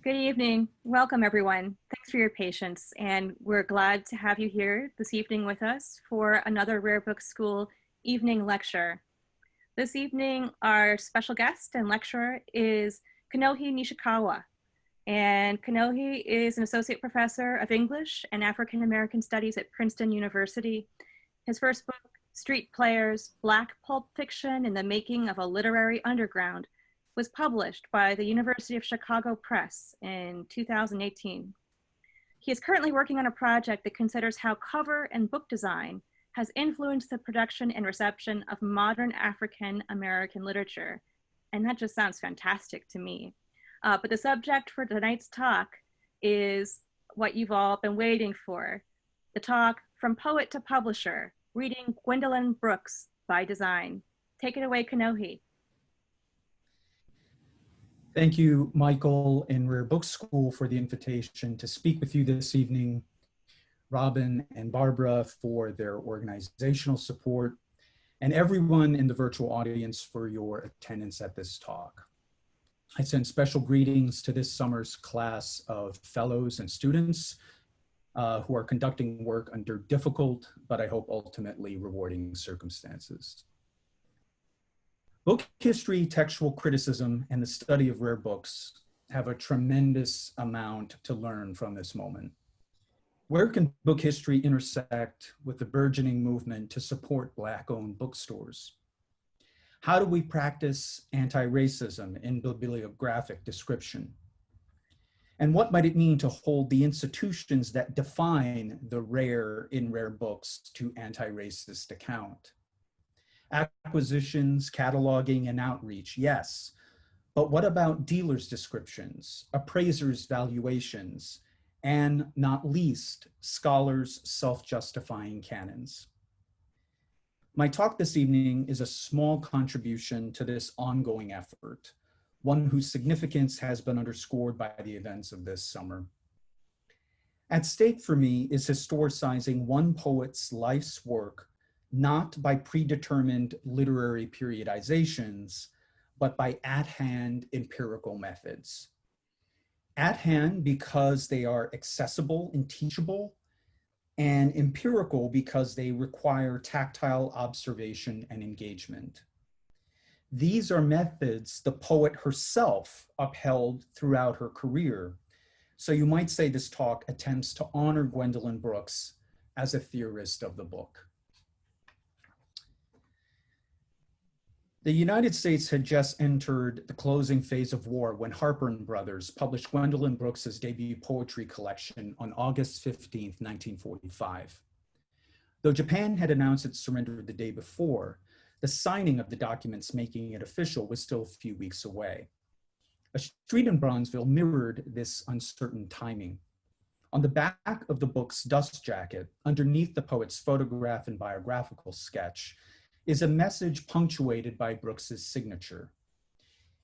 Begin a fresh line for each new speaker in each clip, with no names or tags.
Good evening. Welcome, everyone. Thanks for your patience, and we're glad to have you here this evening with us for another Rare Book School evening lecture. This evening, our special guest and lecturer is Kinohi Nishikawa. And Kinohi is an associate professor of English and African American Studies at Princeton University. His first book, Street Players, Black Pulp Fiction in the Making of a Literary Underground, was published by the University of Chicago Press in 2018. He is currently working on a project that considers how cover and book design has influenced the production and reception of modern African American literature. And that just sounds fantastic to me. But the subject for tonight's talk is what you've all been waiting for. The talk, From Poet to Publisher, reading Gwendolyn Brooks by Design. Take it away, Kinohi.
Thank you, Michael and Rare Book School, for the invitation to speak with you this evening, Robin and Barbara for their organizational support, and everyone in the virtual audience for your attendance at this talk. I send special greetings to this summer's class of fellows and students who are conducting work under difficult, but I hope ultimately rewarding circumstances. Book history, textual criticism, and the study of rare books have a tremendous amount to learn from this moment. Where can book history intersect with the burgeoning movement to support Black-owned bookstores? How do we practice anti-racism in bibliographic description? And what might it mean to hold the institutions that define the rare in rare books to anti-racist account? Acquisitions, cataloging, and outreach, yes. But what about dealers' descriptions, appraisers' valuations, and not least, scholars' self-justifying canons? My talk this evening is a small contribution to this ongoing effort, one whose significance has been underscored by the events of this summer. At stake for me is historicizing one poet's life's work not by predetermined literary periodizations, but by at-hand empirical methods. At hand because they are accessible and teachable, and empirical because they require tactile observation and engagement. These are methods the poet herself upheld throughout her career. So you might say this talk attempts to honor Gwendolyn Brooks as a theorist of the book. The United States had just entered the closing phase of war when Harper and Brothers published Gwendolyn Brooks's debut poetry collection on August 15th, 1945. Though Japan had announced its surrender the day before, the signing of the documents making it official was still a few weeks away. A street in Bronzeville mirrored this uncertain timing. On the back of the book's dust jacket, underneath the poet's photograph and biographical sketch, is a message punctuated by Brooks's signature.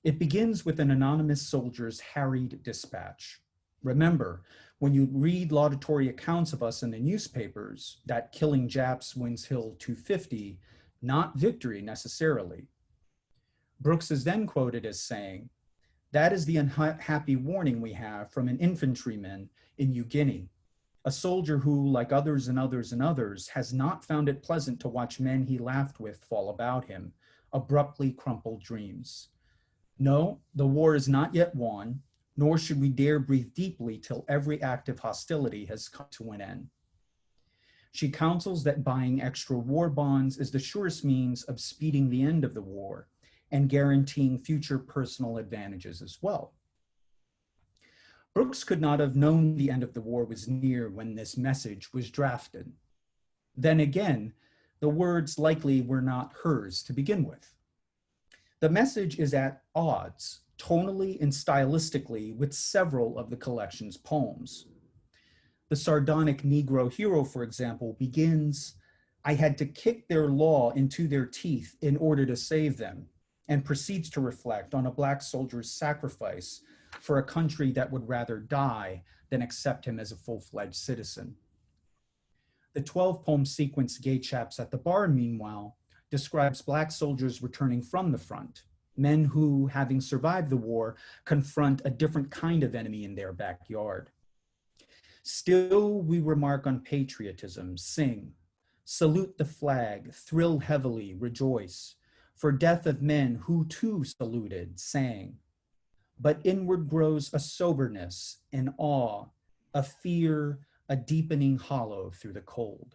It begins with an anonymous soldier's harried dispatch. Remember, when you read laudatory accounts of us in the newspapers, that killing Japs wins Hill 250, not victory necessarily. Brooks is then quoted as saying, "That is the unhappy warning we have from an infantryman in New Guinea, a soldier who, like others and others and others, has not found it pleasant to watch men he laughed with fall about him, abruptly crumpled dreams. No, the war is not yet won, nor should we dare breathe deeply till every act of hostility has come to an end." She counsels that buying extra war bonds is the surest means of speeding the end of the war and guaranteeing future personal advantages as well. Brooks could not have known the end of the war was near when this message was drafted. Then again, the words likely were not hers to begin with. The message is at odds, tonally and stylistically, with several of the collection's poems. The sardonic Negro hero, for example, begins, "I had to kick their law into their teeth in order to save them," and proceeds to reflect on a Black soldier's sacrifice for a country that would rather die than accept him as a full-fledged citizen. The 12-poem sequence, Gay Chaps at the Bar, meanwhile, describes Black soldiers returning from the front, men who, having survived the war, confront a different kind of enemy in their backyard. Still, we remark on patriotism, sing, salute the flag, thrill heavily, rejoice, for death of men who too saluted, sang. But inward grows a soberness, an awe, a fear, a deepening hollow through the cold.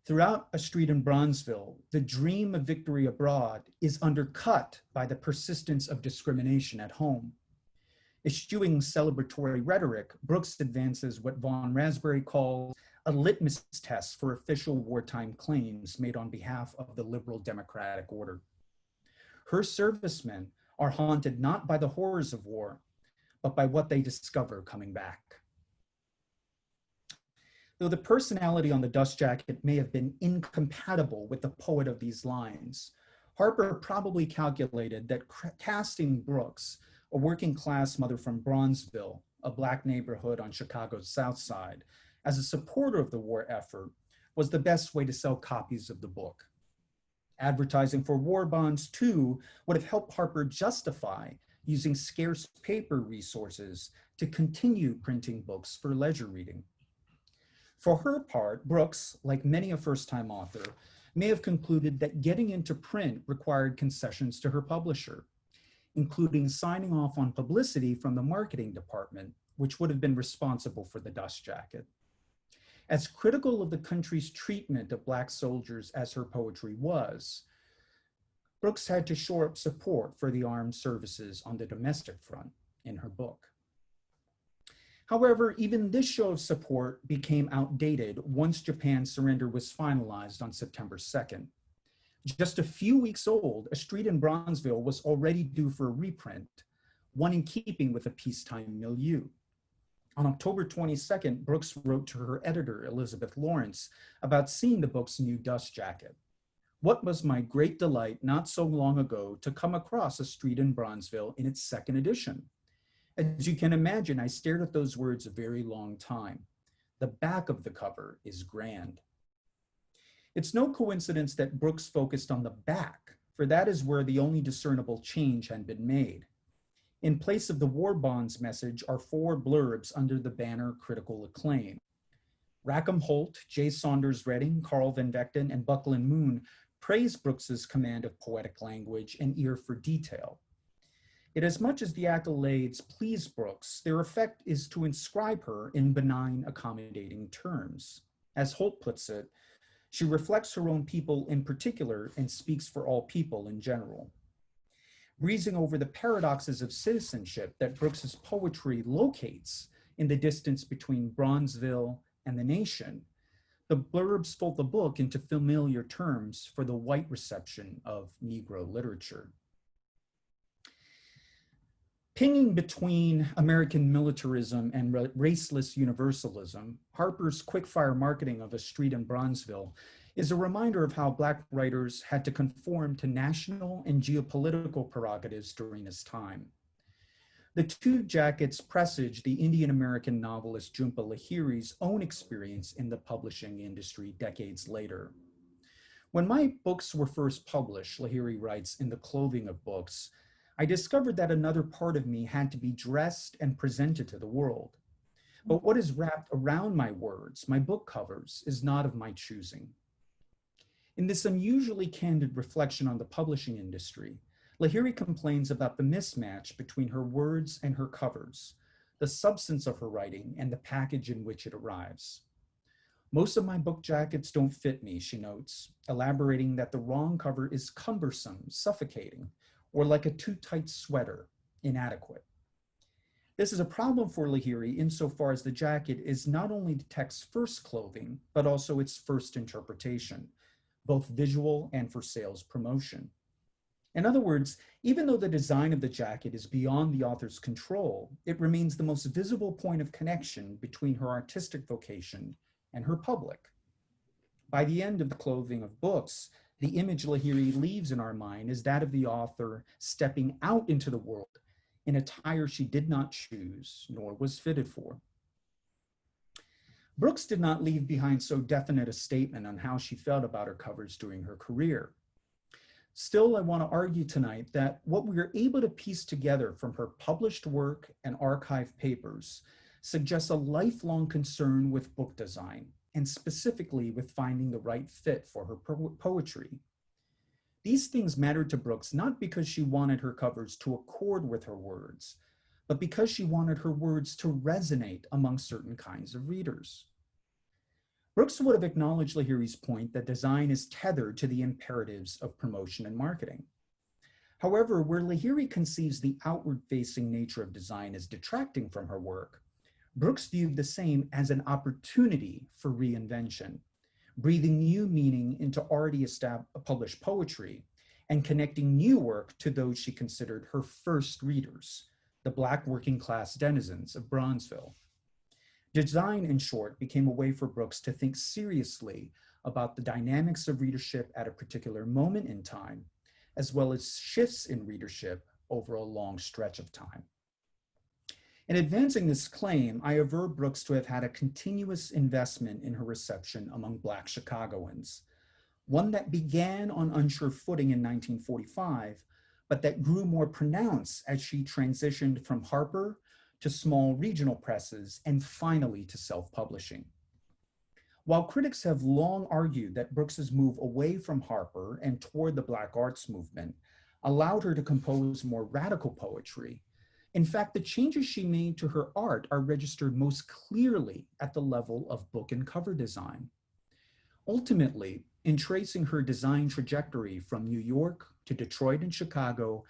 Throughout A Street in Bronzeville, the dream of victory abroad is undercut by the persistence of discrimination at home. Eschewing celebratory rhetoric, Brooks advances what Von Raspberry calls a litmus test for official wartime claims made on behalf of the liberal democratic order. Her servicemen are haunted not by the horrors of war, but by what they discover coming back. Though the personality on the dust jacket may have been incompatible with the poet of these lines, Harper probably calculated that casting Brooks, a working class mother from Bronzeville, a Black neighborhood on Chicago's South Side, as a supporter of the war effort was the best way to sell copies of the book. Advertising for war bonds, too, would have helped Harper justify using scarce paper resources to continue printing books for leisure reading. For her part, Brooks, like many a first-time author, may have concluded that getting into print required concessions to her publisher, including signing off on publicity from the marketing department, which would have been responsible for the dust jacket. As critical of the country's treatment of Black soldiers as her poetry was, Brooks had to shore up support for the armed services on the domestic front in her book. However, even this show of support became outdated once Japan's surrender was finalized on September 2nd. Just a few weeks old, A Street in Bronzeville was already due for a reprint, one in keeping with a peacetime milieu. On October 22nd, Brooks wrote to her editor, Elizabeth Lawrence, about seeing the book's new dust jacket. What was my great delight not so long ago to come across A Street in Bronzeville in its second edition. As you can imagine, I stared at those words a very long time. The back of the cover is grand. It's no coincidence that Brooks focused on the back, for that is where the only discernible change had been made. In place of the war bonds message are 4 blurbs under the banner critical acclaim. Rackham Holt, J. Saunders Redding, Carl Van Vechten, and Buckland Moon praise Brooks's command of poetic language and ear for detail. Yet as much as the accolades please Brooks, their effect is to inscribe her in benign, accommodating terms. As Holt puts it, she reflects her own people in particular and speaks for all people in general. Breezing over the paradoxes of citizenship that Brooks's poetry locates in the distance between Bronzeville and the nation, the blurbs fold the book into familiar terms for the white reception of Negro literature. Pinging between American militarism and raceless universalism, Harper's quickfire marketing of A Street in Bronzeville is a reminder of how Black writers had to conform to national and geopolitical prerogatives during this time. The 2 jackets presage the Indian American novelist JHUMPA LAHIRI's own experience in the publishing industry decades later. When my books were first published, LAHIRI writes, in the clothing of books, I discovered that another part of me had to be dressed and presented to the world. But what is wrapped around my words, my book covers, is not of my choosing. In this unusually candid reflection on the publishing industry, LAHIRI complains about the mismatch between her words and her covers, the substance of her writing and the package in which it arrives. Most of my book jackets don't fit me, she notes, elaborating that the wrong cover is cumbersome, suffocating, or like a too tight sweater, inadequate. This is a problem for LAHIRI insofar as the jacket is not only the text's first clothing, but also its first interpretation, both visual and for sales promotion. In other words, even though the design of the jacket is beyond the author's control, it remains the most visible point of connection between her artistic vocation and her public. By the end of the clothing of books, the image LAHIRI leaves in our mind is that of the author stepping out into the world in attire she did not choose nor was fitted for. Brooks did not leave behind so definite a statement on how she felt about her covers during her career. Still, I want to argue tonight that what we are able to piece together from her published work and archive papers suggests a lifelong concern with book design, and specifically with finding the right fit for her poetry. These things mattered to Brooks not because she wanted her covers to accord with her words, but because she wanted her words to resonate among certain kinds of readers. Brooks would have acknowledged LAHIRI's point that design is tethered to the imperatives of promotion and marketing. However, where LAHIRI conceives the outward-facing nature of design as detracting from her work, Brooks viewed the same as an opportunity for reinvention, breathing new meaning into already published poetry and connecting new work to those she considered her first readers, the Black working class denizens of Bronzeville. Design, in short, became a way for Brooks to think seriously about the dynamics of readership at a particular moment in time, as well as shifts in readership over a long stretch of time. In advancing this claim, I aver Brooks to have had a continuous investment in her reception among Black Chicagoans, one that began on unsure footing in 1945, but that grew more pronounced as she transitioned from Harper to small regional presses and finally to self-publishing. While critics have long argued that Brooks's move away from Harper and toward the Black arts movement allowed her to compose more radical poetry, in fact, the changes she made to her art are registered most clearly at the level of book and cover design. Ultimately, in tracing her design trajectory from New York to Detroit and Chicago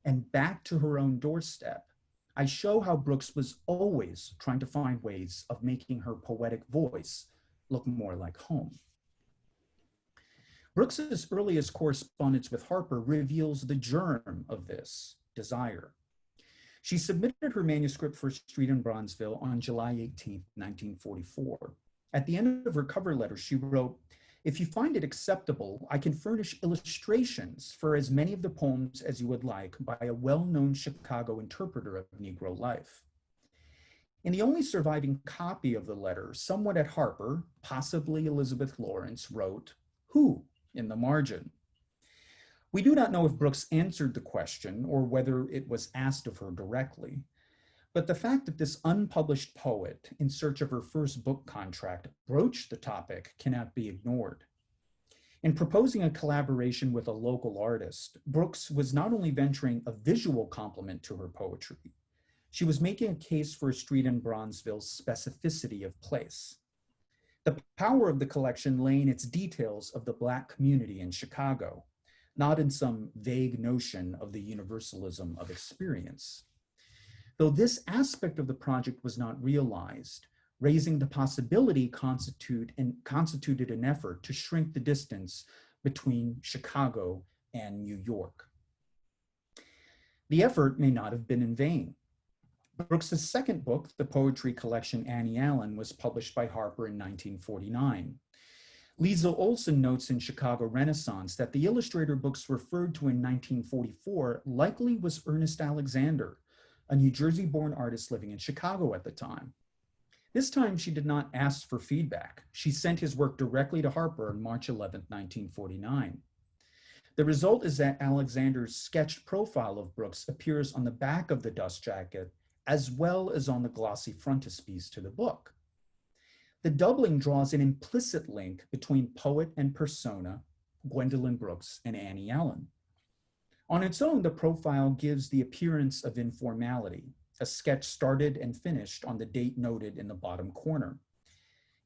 and back to her own doorstep, I show how Brooks was always trying to find ways of making her poetic voice look more like home. Brooks's earliest correspondence with Harper reveals the germ of this desire. She submitted her manuscript for Street in Bronzeville on July 18, 1944. At the end of her cover letter, she wrote, "If you find it acceptable, I can furnish illustrations for as many of the poems as you would like by a well-known Chicago interpreter of Negro life." In the only surviving copy of the letter, someone at Harper, possibly Elizabeth Lawrence, wrote, "Who?" in the margin. We do not know if Brooks answered the question or whether it was asked of her directly, but the fact that this unpublished poet in search of her first book contract broached the topic cannot be ignored. In proposing a collaboration with a local artist, Brooks was not only venturing a visual complement to her poetry, she was making a case for a Street in Bronzeville's specificity of place. The power of the collection lay in its details of the Black community in Chicago, not in some vague notion of the universalism of experience. Though this aspect of the project was not realized, raising the possibility constituted an effort to shrink the distance between Chicago and New York. The effort may not have been in vain. Brooks's second book, the poetry collection Annie Allen, was published by Harper in 1949. Liesl Olson notes in Chicago Renaissance that the illustrator Brooks referred to in 1944 likely was Ernest Alexander, a New Jersey-born artist living in Chicago at the time. This time, she did not ask for feedback. She sent his work directly to Harper on March 11, 1949. The result is that Alexander's sketched profile of Brooks appears on the back of the dust jacket, as well as on the glossy frontispiece to the book. The doubling draws an implicit link between poet and persona, Gwendolyn Brooks and Annie Allen. On its own, the profile gives the appearance of informality, a sketch started and finished on the date noted in the bottom corner.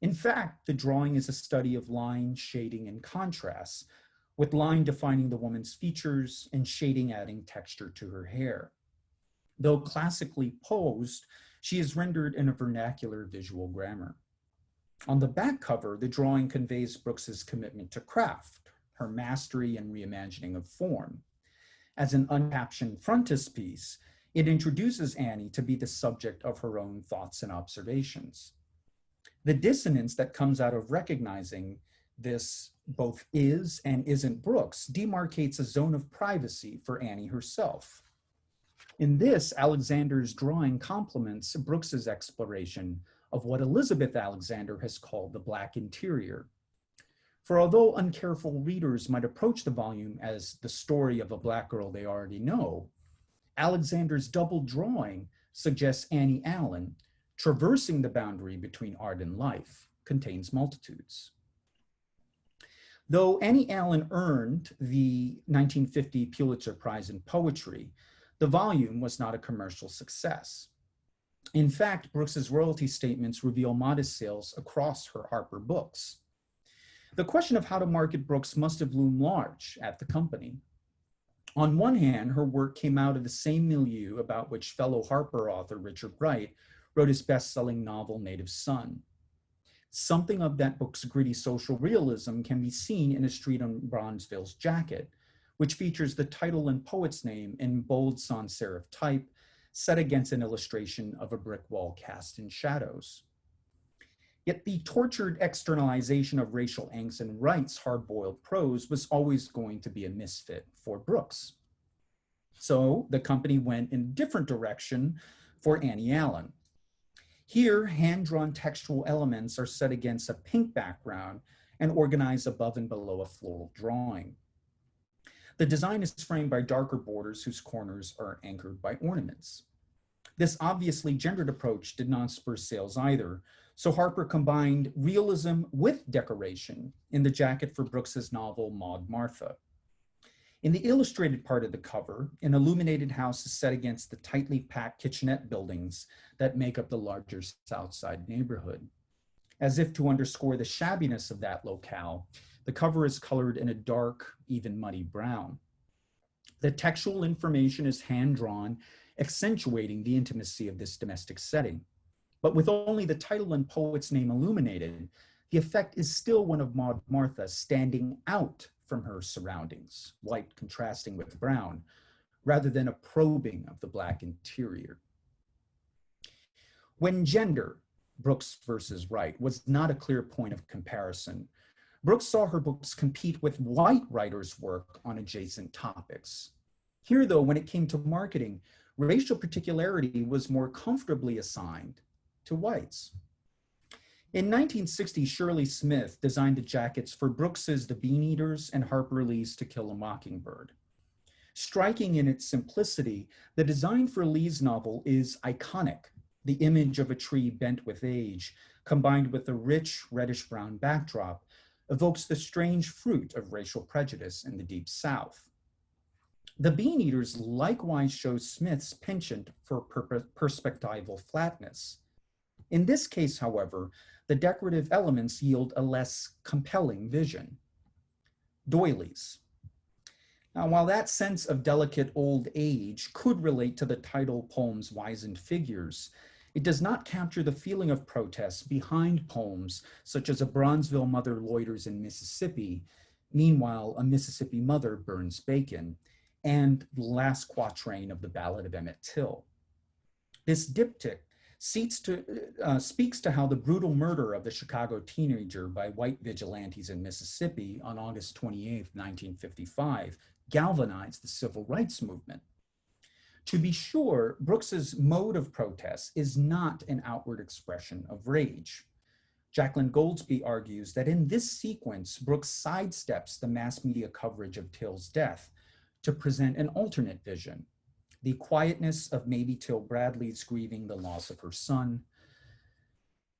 In fact, the drawing is a study of line, shading, and contrast, with line defining the woman's features and shading adding texture to her hair. Though classically posed, she is rendered in a vernacular visual grammar. On the back cover, the drawing conveys Brooks's commitment to craft, her mastery and reimagining of form. As an uncaptioned frontispiece, it introduces Annie to be the subject of her own thoughts and observations. The dissonance that comes out of recognizing this both is and isn't Brooks demarcates a zone of privacy for Annie herself. In this, Alexander's drawing complements Brooks's exploration of what Elizabeth Alexander has called the Black interior. For although uncareful readers might approach the volume as the story of a Black girl they already know, Alexander's double drawing suggests Annie Allen, traversing the boundary between art and life, contains multitudes. Though Annie Allen earned the 1950 Pulitzer Prize in Poetry, the volume was not a commercial success. In fact, Brooks's royalty statements reveal modest sales across her Harper books. The question of how to market Brooks must have loomed large at the company. On one hand, her work came out of the same milieu about which fellow Harper author Richard Wright wrote his best-selling novel, Native Son. Something of that book's gritty social realism can be seen in A Street in Bronzeville's jacket, which features the title and poet's name in bold sans serif type, set against an illustration of a brick wall cast in shadows. Yet the tortured externalization of racial angst in Wright's hard-boiled prose was always going to be a misfit for Brooks. So the company went in a different direction for Annie Allen. Here, hand-drawn textual elements are set against a pink background and organized above and below a floral drawing. The design is framed by darker borders whose corners are anchored by ornaments. This obviously gendered approach did not spur sales either, so Harper combined realism with decoration in the jacket for Brooks's novel Maud Martha. In the illustrated part of the cover, an illuminated house is set against the tightly packed kitchenette buildings that make up the larger South Side neighborhood. As if to underscore the shabbiness of that locale, the cover is colored in a dark, even muddy brown. The textual information is hand-drawn, accentuating the intimacy of this domestic setting. But with only the title and poet's name illuminated, the effect is still one of Maud Martha standing out from her surroundings, white contrasting with brown, rather than a probing of the Black interior. When gender, Brooks versus Wright, was not a clear point of comparison, Brooks saw her books compete with white writers' work on adjacent topics. Here, though, when it came to marketing, racial particularity was more comfortably assigned to whites. In 1960, Shirley Smith designed the jackets for Brooks's The Bean Eaters and Harper Lee's To Kill a Mockingbird. Striking in its simplicity, the design for Lee's novel is iconic. The image of a tree bent with age, combined with a rich reddish-brown backdrop, evokes the strange fruit of racial prejudice in the Deep South. The Bean Eaters likewise show Smith's penchant for perspectival flatness. In this case, however, the decorative elements yield a less compelling vision. Doilies. Now, while that sense of delicate old age could relate to the title poem's wizened figures, it does not capture the feeling of protest behind poems such as A Bronzeville Mother Loiters in Mississippi, Meanwhile a Mississippi Mother Burns Bacon, and the last quatrain of the Ballad of Emmett Till. This diptych speaks to how the brutal murder of the Chicago teenager by white vigilantes in Mississippi on August 28, 1955, galvanized the civil rights movement. To be sure, Brooks's mode of protest is not an outward expression of rage. Jacqueline Goldsby argues that in this sequence, Brooks sidesteps the mass media coverage of Till's death to present an alternate vision, the quietness of maybe Till Bradley's grieving the loss of her son.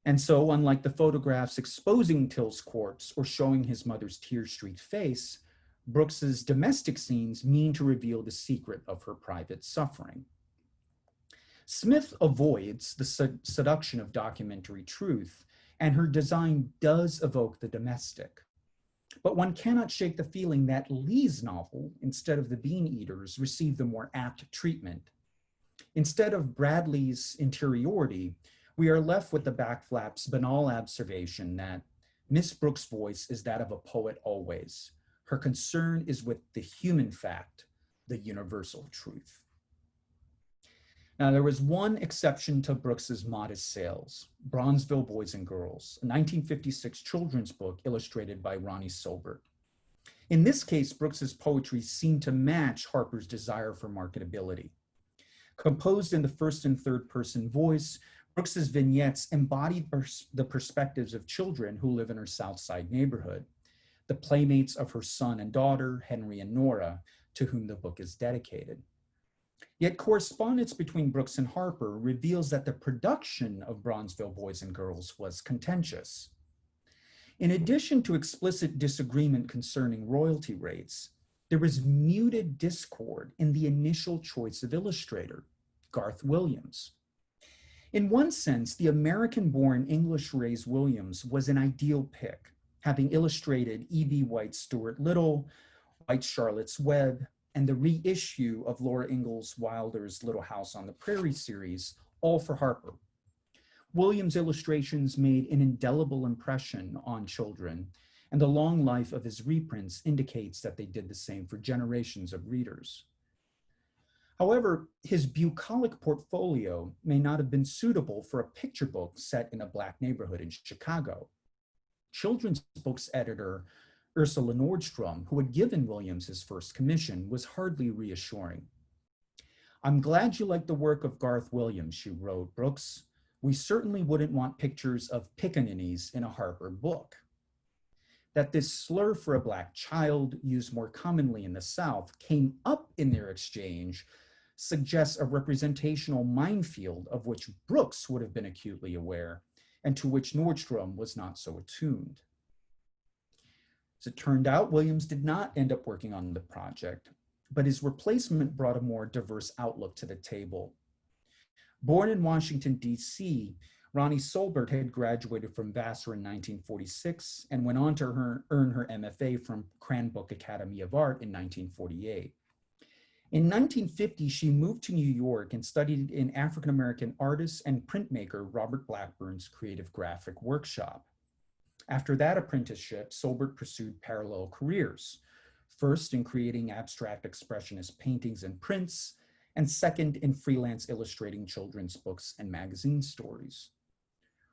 And so, unlike the photographs exposing Till's corpse or showing his mother's tear-streaked face, Brooks's domestic scenes mean to reveal the secret of her private suffering. Smith avoids the seduction of documentary truth, and her design does evoke the domestic. But one cannot shake the feeling that Lee's novel, instead of The Bean Eaters, received the more apt treatment. Instead of Bradley's interiority, we are left with the back flap's banal observation that Miss Brooks' voice is that of a poet always. Her concern is with the human fact, the universal truth. Now, there was one exception to Brooks's modest sales, Bronzeville Boys and Girls, a 1956 children's book illustrated by Ronnie Silbert. In this case, Brooks's poetry seemed to match Harper's desire for marketability. Composed in the first and third person voice, Brooks's vignettes embodied the perspectives of children who live in her South Side neighborhood. the playmates of her son and daughter, Henry and Nora, to whom the book is dedicated. Yet correspondence between Brooks and Harper reveals that the production of Bronzeville Boys and Girls was contentious. In addition to explicit disagreement concerning royalty rates, there was muted discord in the initial choice of illustrator, Garth Williams. In one sense, the American-born English-raised Williams was an ideal pick, having illustrated E.B. White's Stuart Little, White's Charlotte's Web, and the reissue of Laura Ingalls Wilder's Little House on the Prairie series, all for Harper. Williams' illustrations made an indelible impression on children, and the long life of his reprints indicates that they did the same for generations of readers. However, his bucolic portfolio may not have been suitable for a picture book set in a Black neighborhood in Chicago. Children's books editor Ursula Nordstrom, who had given Williams his first commission, was hardly reassuring. "I'm glad you like the work of Garth Williams," she wrote Brooks. "We certainly wouldn't want pictures of pickaninnies in a Harper book." That this slur for a Black child, used more commonly in the South, came up in their exchange suggests a representational minefield of which Brooks would have been acutely aware and to which Nordstrom was not so attuned. As it turned out, Williams did not end up working on the project, but his replacement brought a more diverse outlook to the table. Born in Washington, D.C., Ronnie Solbert had graduated from Vassar in 1946 and went on to earn her MFA from Cranbrook Academy of Art in 1948. In 1950, she moved to New York and studied in African-American artist and printmaker Robert Blackburn's Creative Graphic Workshop. After that apprenticeship, Solbert pursued parallel careers, first in creating abstract expressionist paintings and prints, and second in freelance illustrating children's books and magazine stories.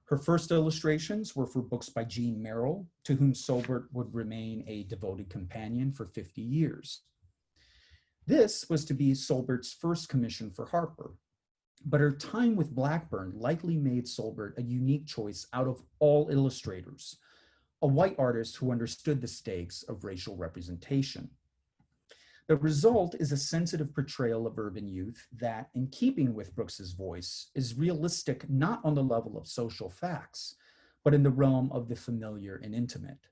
Her first illustrations were for books by Jean Merrill, to whom Solbert would remain a devoted companion for 50 years. This was to be Solbert's first commission for Harper, but her time with Blackburn likely made Solbert a unique choice out of all illustrators, a white artist who understood the stakes of racial representation. The result is a sensitive portrayal of urban youth that, in keeping with Brooks's voice, is realistic not on the level of social facts, but in the realm of the familiar and intimate.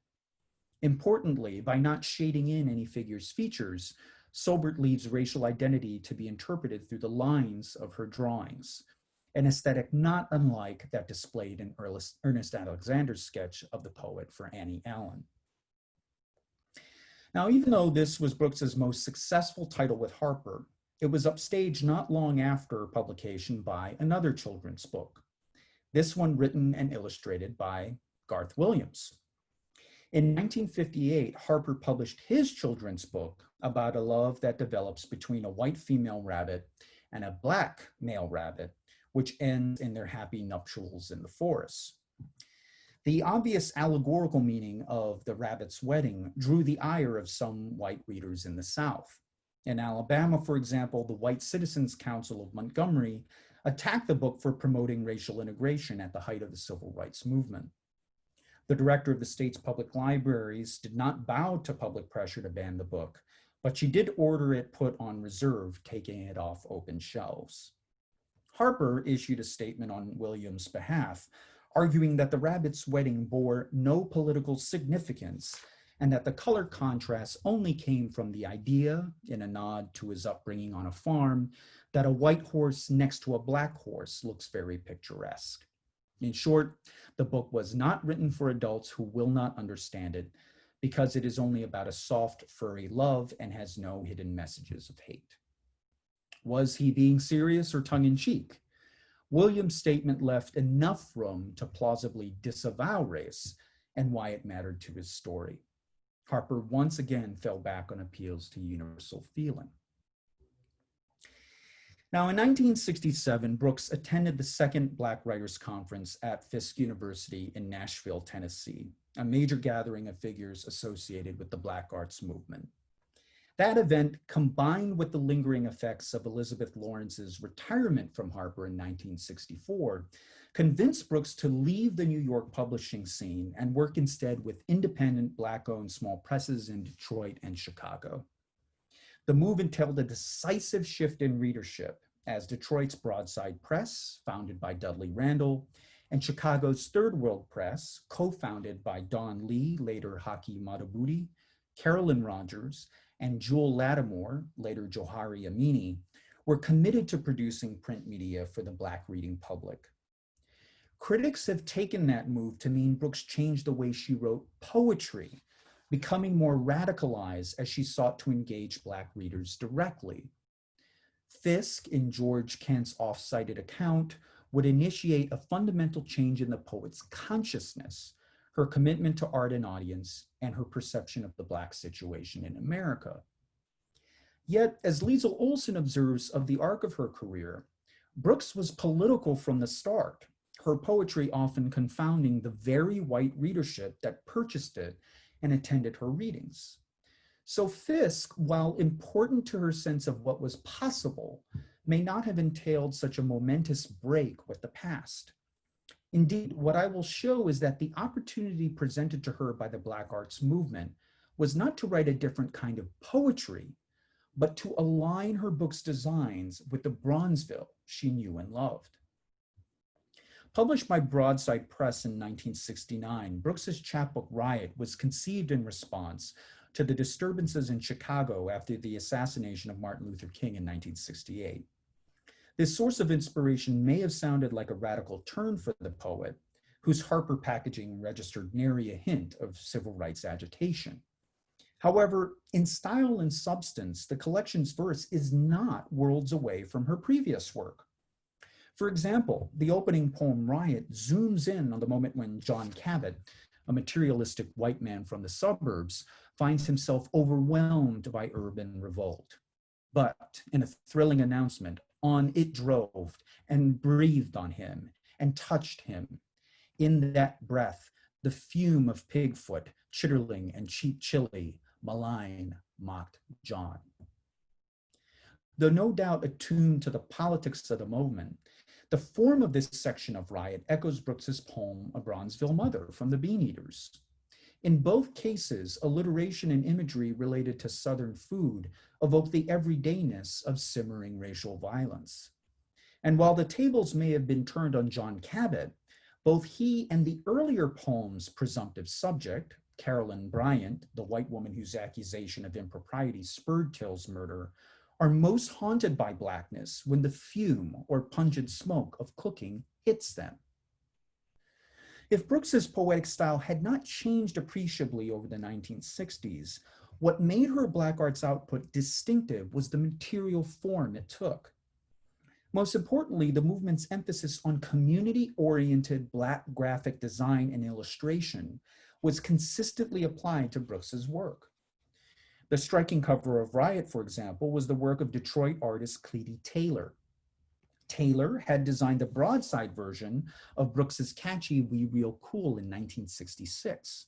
Importantly, by not shading in any figure's features, Solbert leaves racial identity to be interpreted through the lines of her drawings, an aesthetic not unlike that displayed in Ernest Alexander's sketch of the poet for Annie Allen. Now, even though this was Brooks's most successful title with Harper, it was upstaged not long after publication by another children's book, this one written and illustrated by Garth Williams. In 1958, Harper published his children's book about a love that develops between a white female rabbit and a Black male rabbit, which ends in their happy nuptials in the forest. The obvious allegorical meaning of the rabbit's wedding drew the ire of some white readers in the South. In Alabama, for example, the White Citizens Council of Montgomery attacked the book for promoting racial integration at the height of the civil rights movement. The director of the state's public libraries did not bow to public pressure to ban the book, but she did order it put on reserve, taking it off open shelves. Harper issued a statement on Williams' behalf, arguing that the rabbit's wedding bore no political significance and that the color contrast only came from the idea, in a nod to his upbringing on a farm, that a white horse next to a Black horse looks very picturesque. In short, the book was not written for adults who will not understand it because it is only about a soft, furry love and has no hidden messages of hate. Was he being serious or tongue-in-cheek? Williams' statement left enough room to plausibly disavow race and why it mattered to his story. Harper once again fell back on appeals to universal feeling. Now, in 1967, Brooks attended the second Black Writers' Conference at Fisk University in Nashville, Tennessee, a major gathering of figures associated with the Black arts movement. That event, combined with the lingering effects of Elizabeth Lawrence's retirement from Harper in 1964, convinced Brooks to leave the New York publishing scene and work instead with independent Black-owned small presses in Detroit and Chicago. The move entailed a decisive shift in readership, as Detroit's Broadside Press, founded by Dudley Randall, and Chicago's Third World Press, co-founded by Don Lee, later Haki Madhubuti, Carolyn Rogers, and Jewel Lattimore, later Johari Amini, were committed to producing print media for the Black reading public. Critics have taken that move to mean Brooks changed the way she wrote poetry, becoming more radicalized as she sought to engage Black readers directly. Fisk, in George Kent's off-cited account, would initiate a fundamental change in the poet's consciousness, her commitment to art and audience, and her perception of the Black situation in America. Yet, as Liesl Olson observes of the arc of her career, Brooks was political from the start, her poetry often confounding the very white readership that purchased it and attended her readings. So Fisk, while important to her sense of what was possible, may not have entailed such a momentous break with the past. Indeed, what I will show is that the opportunity presented to her by the Black arts movement was not to write a different kind of poetry, but to align her book's designs with the Bronzeville she knew and loved. Published by Broadside Press in 1969, Brooks's chapbook Riot was conceived in response to the disturbances in Chicago after the assassination of Martin Luther King in 1968. This source of inspiration may have sounded like a radical turn for the poet, whose Harper packaging registered nary a hint of civil rights agitation. However, in style and substance, the collection's verse is not worlds away from her previous work. For example, the opening poem Riot zooms in on the moment when John Cabot, a materialistic white man from the suburbs, finds himself overwhelmed by urban revolt. But in a thrilling announcement, on it drove and breathed on him and touched him. In that breath, the fume of pigfoot, chitterling and cheap chili, malign, mocked John. Though no doubt attuned to the politics of the moment, the form of this section of Riot echoes Brooks's poem, A Bronzeville Mother, from the Bean Eaters. In both cases, alliteration and imagery related to Southern food evoke the everydayness of simmering racial violence. And while the tables may have been turned on John Cabot, both he and the earlier poem's presumptive subject, Carolyn Bryant, the white woman whose accusation of impropriety spurred Till's murder, are most haunted by Blackness when the fume or pungent smoke of cooking hits them. If Brooks's poetic style had not changed appreciably over the 1960s, what made her Black arts output distinctive was the material form it took. Most importantly, the movement's emphasis on community-oriented Black graphic design and illustration was consistently applied to Brooks's work. The striking cover of Riot, for example, was the work of Detroit artist Cleety Taylor. Taylor had designed the broadside version of Brooks's catchy We Real Cool in 1966.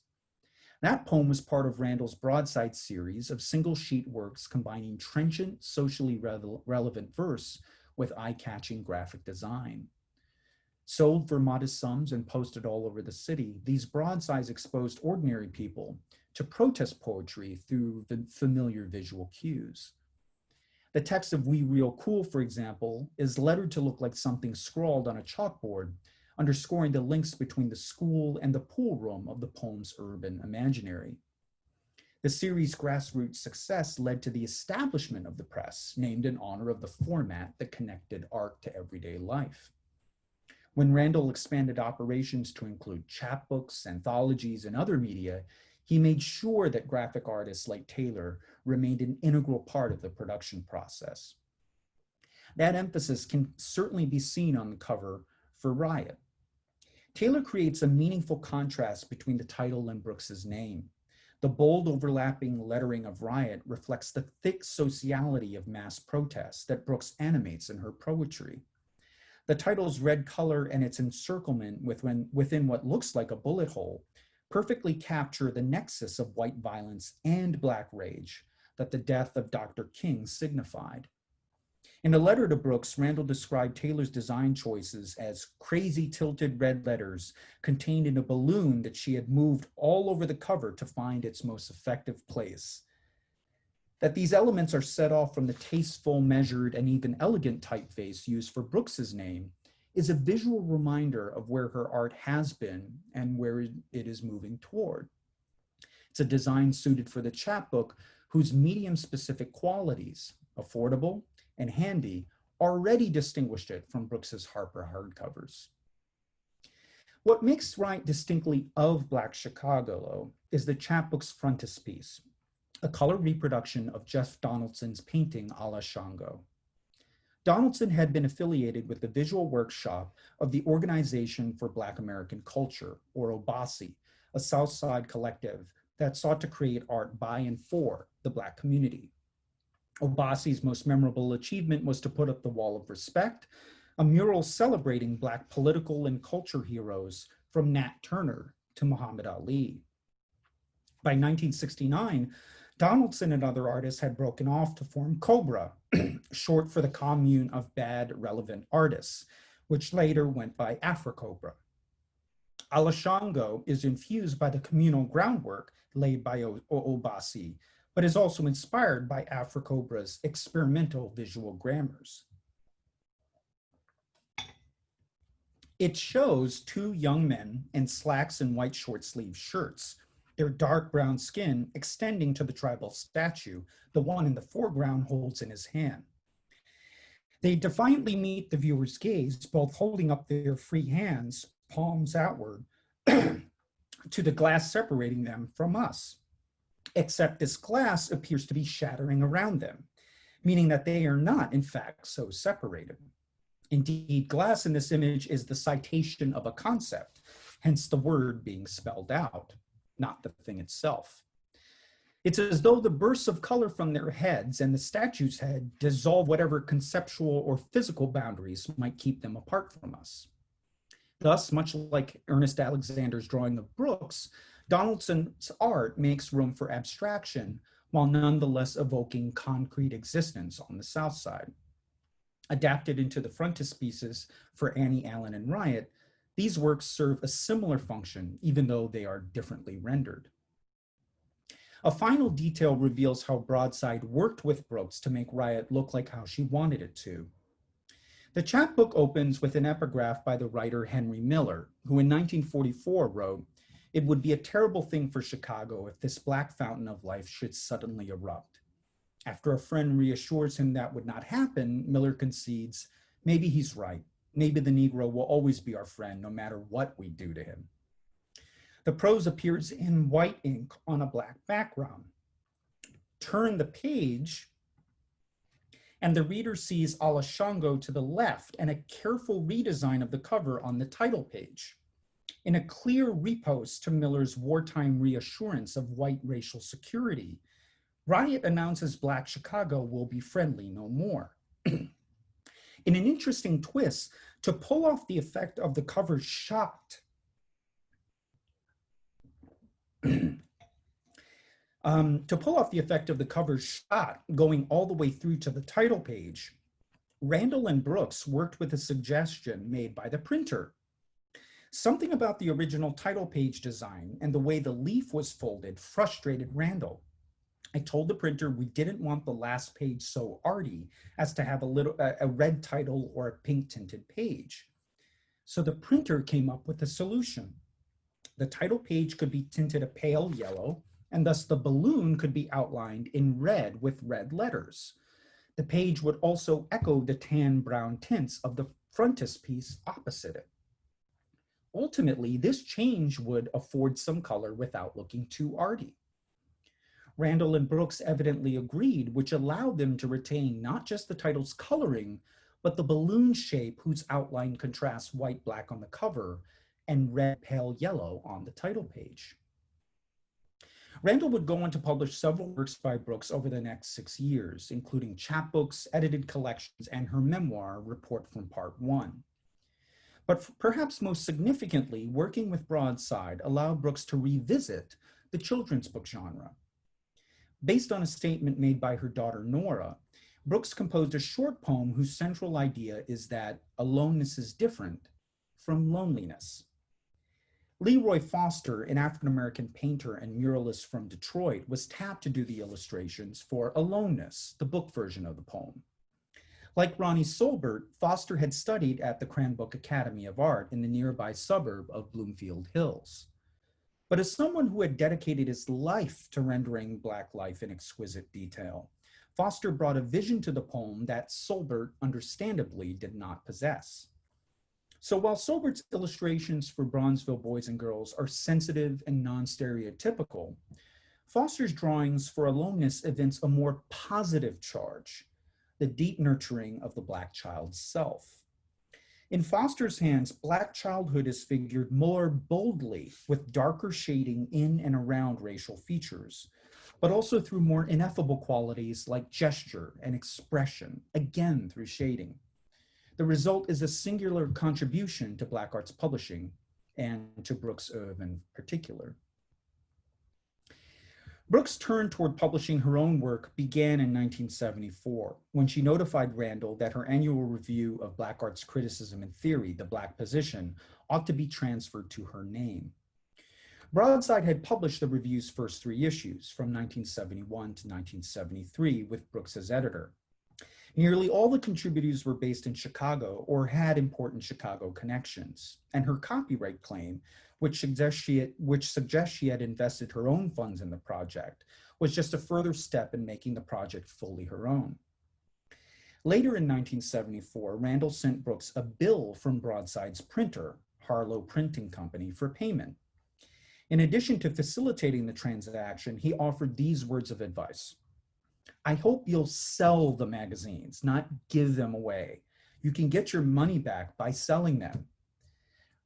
That poem was part of Randall's broadside series of single sheet works combining trenchant, socially relevant verse with eye-catching graphic design. Sold for modest sums and posted all over the city, these broadsides exposed ordinary people to protest poetry through the familiar visual cues. The text of We Real Cool, for example, is lettered to look like something scrawled on a chalkboard, underscoring the links between the school and the pool room of the poem's urban imaginary. The series' grassroots success led to the establishment of the press, named in honor of the format that connected art to everyday life. When Randall expanded operations to include chapbooks, anthologies, and other media, he made sure that graphic artists like Taylor remained an integral part of the production process. That emphasis can certainly be seen on the cover for Riot. Taylor creates a meaningful contrast between the title and Brooks's name. The bold overlapping lettering of Riot reflects the thick sociality of mass protest that Brooks animates in her poetry. The title's red color and its encirclement within what looks like a bullet hole perfectly capture the nexus of white violence and Black rage, that the death of Dr. King signified. In a letter to Brooks, Randall described Taylor's design choices as crazy tilted red letters contained in a balloon that she had moved all over the cover to find its most effective place. That these elements are set off from the tasteful, measured, and even elegant typeface used for Brooks's name is a visual reminder of where her art has been and where it is moving toward. It's a design suited for the chapbook whose medium-specific qualities, affordable and handy, already distinguished it from Brooks's Harper hardcovers. What makes Wright distinctly of Black Chicago, though, is the chapbook's frontispiece, a color reproduction of Jeff Donaldson's painting a la Shango. Donaldson had been affiliated with the visual workshop of the Organization for Black American Culture, or OBASI, a South Side collective that sought to create art by and for the Black community. OBASI's most memorable achievement was to put up the Wall of Respect, a mural celebrating Black political and culture heroes from Nat Turner to Muhammad Ali. By 1969, Donaldson and other artists had broken off to form COBRA, short for the Commune of Bad Relevant Artists, which later went by AfriCOBRA. A la Shango is infused by the communal groundwork laid by OBASI, but is also inspired by AfriCOBRA's experimental visual grammars. It shows two young men in slacks and white short-sleeved shirts, their dark brown skin extending to the tribal statue the one in the foreground holds in his hand. They defiantly meet the viewer's gaze, both holding up their free hands, palms outward, to the glass separating them from us. Except this glass appears to be shattering around them, meaning that they are not, in fact, so separated. Indeed, glass in this image is the citation of a concept, hence the word being spelled out, not the thing itself. It's as though the bursts of color from their heads and the statue's head dissolve whatever conceptual or physical boundaries might keep them apart from us. Thus, much like Ernest Alexander's drawing of Brooks, Donaldson's art makes room for abstraction while nonetheless evoking concrete existence on the South Side. Adapted into the frontispieces for Annie Allen and Riot, these works serve a similar function, even though they are differently rendered. A final detail reveals how Broadside worked with Brooks to make Riot look like how she wanted it to. The chapbook opens with an epigraph by the writer Henry Miller, who in 1944 wrote, "It would be a terrible thing for Chicago if this black fountain of life should suddenly erupt." After a friend reassures him that would not happen, Miller concedes, maybe he's right. Maybe the Negro will always be our friend no matter what we do to him. The prose appears in white ink on a black background. Turn the page, and the reader sees a la Shango to the left and a careful redesign of the cover on the title page. In a clear repost to Miller's wartime reassurance of white racial security, Riot announces Black Chicago will be friendly no more. In an interesting twist, to pull off the effect of the cover's shot, going all the way through to the title page, Randall and Brooks worked with a suggestion made by the printer. Something about the original title page design and the way the leaf was folded frustrated Randall. I told the printer we didn't want the last page so arty as to have a red title or a pink tinted page. So the printer came up with a solution. The title page could be tinted a pale yellow, and thus the balloon could be outlined in red with red letters. The page would also echo the tan brown tints of the frontispiece opposite it. Ultimately, this change would afford some color without looking too arty. Randall and Brooks evidently agreed, which allowed them to retain not just the title's coloring, but the balloon shape whose outline contrasts white-black on the cover and red pale yellow on the title page. Randall would go on to publish several works by Brooks over the next 6 years, including chapbooks, edited collections, and her memoir, Report from Part 1. But perhaps most significantly, working with Broadside allowed Brooks to revisit the children's book genre. Based on a statement made by her daughter Nora, Brooks composed a short poem whose central idea is that aloneness is different from loneliness. Leroy Foster, an African-American painter and muralist from Detroit, was tapped to do the illustrations for Aloneness, the book version of the poem. Like Ronnie Solbert, Foster had studied at the Cranbrook Academy of Art in the nearby suburb of Bloomfield Hills. But as someone who had dedicated his life to rendering Black life in exquisite detail, Foster brought a vision to the poem that Solbert understandably did not possess. So while Solbert's illustrations for Bronzeville boys and girls are sensitive and non-stereotypical, Foster's drawings for Aloneness evince a more positive charge, the deep nurturing of the Black child's self. In Foster's hands, Black childhood is figured more boldly with darker shading in and around racial features, but also through more ineffable qualities like gesture and expression, again through shading. The result is a singular contribution to Black arts publishing and to Brooks' oeuvre in particular. Brooks' turn toward publishing her own work began in 1974, when she notified Randall that her annual review of Black arts criticism and theory, The Black Position, ought to be transferred to her name. Broadside had published the review's first 3 issues from 1971 to 1973 with Brooks as editor. Nearly all the contributors were based in Chicago or had important Chicago connections, and her copyright claim, which suggests she had invested her own funds in the project, was just a further step in making the project fully her own. Later in 1974, Randall sent Brooks a bill from Broadside's printer, Harlow Printing Company, for payment. In addition to facilitating the transaction, he offered these words of advice. I hope you'll sell the magazines, not give them away. You can get your money back by selling them.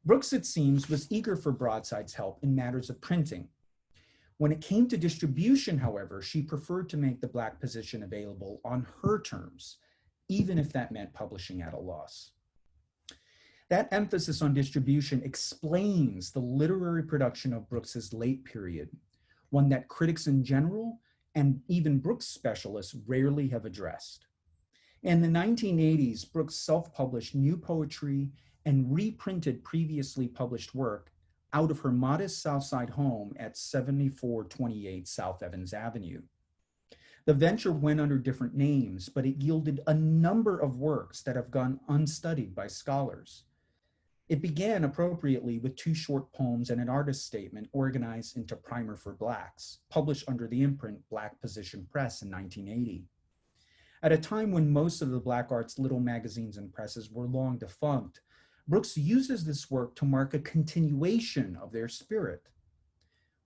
Brooks, it seems, was eager for Broadside's help in matters of printing. When it came to distribution, however, she preferred to make the Black Position available on her terms, even if that meant publishing at a loss. That emphasis on distribution explains the literary production of Brooks's late period, one that critics in general and even Brooks specialists rarely have addressed. In the 1980s, Brooks self-published new poetry and reprinted previously published work out of her modest Southside home at 7428 South Evans Avenue. The venture went under different names, but it yielded a number of works that have gone unstudied by scholars. It began appropriately with 2 short poems and an artist statement organized into Primer for Blacks, published under the imprint Black Position Press in 1980. At a time when most of the Black arts little magazines and presses were long defunct, Brooks uses this work to mark a continuation of their spirit.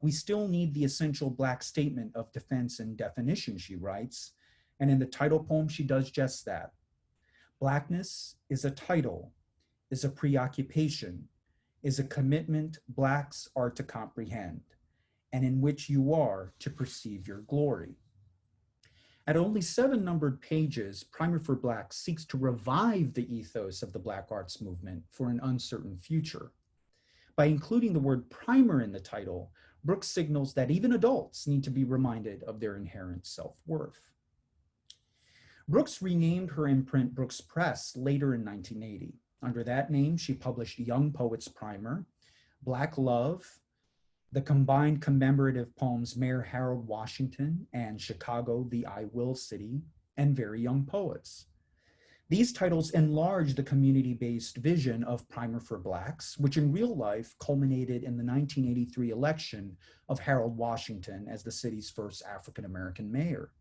We still need the essential Black statement of defense and definition, she writes, and in the title poem, she does just that. Blackness is a title, is a preoccupation, is a commitment Blacks are to comprehend, and in which you are to perceive your glory. At only 7 numbered pages, Primer for Blacks seeks to revive the ethos of the Black arts movement for an uncertain future. By including the word primer in the title, Brooks signals that even adults need to be reminded of their inherent self-worth. Brooks renamed her imprint Brooks Press later in 1980. Under that name, she published Young Poets Primer, Black Love, the combined commemorative poems Mayor Harold Washington and Chicago, the I Will City, and Very Young Poets. These titles enlarged the community-based vision of Primer for Blacks, which in real life culminated in the 1983 election of Harold Washington as the city's first African-American mayor.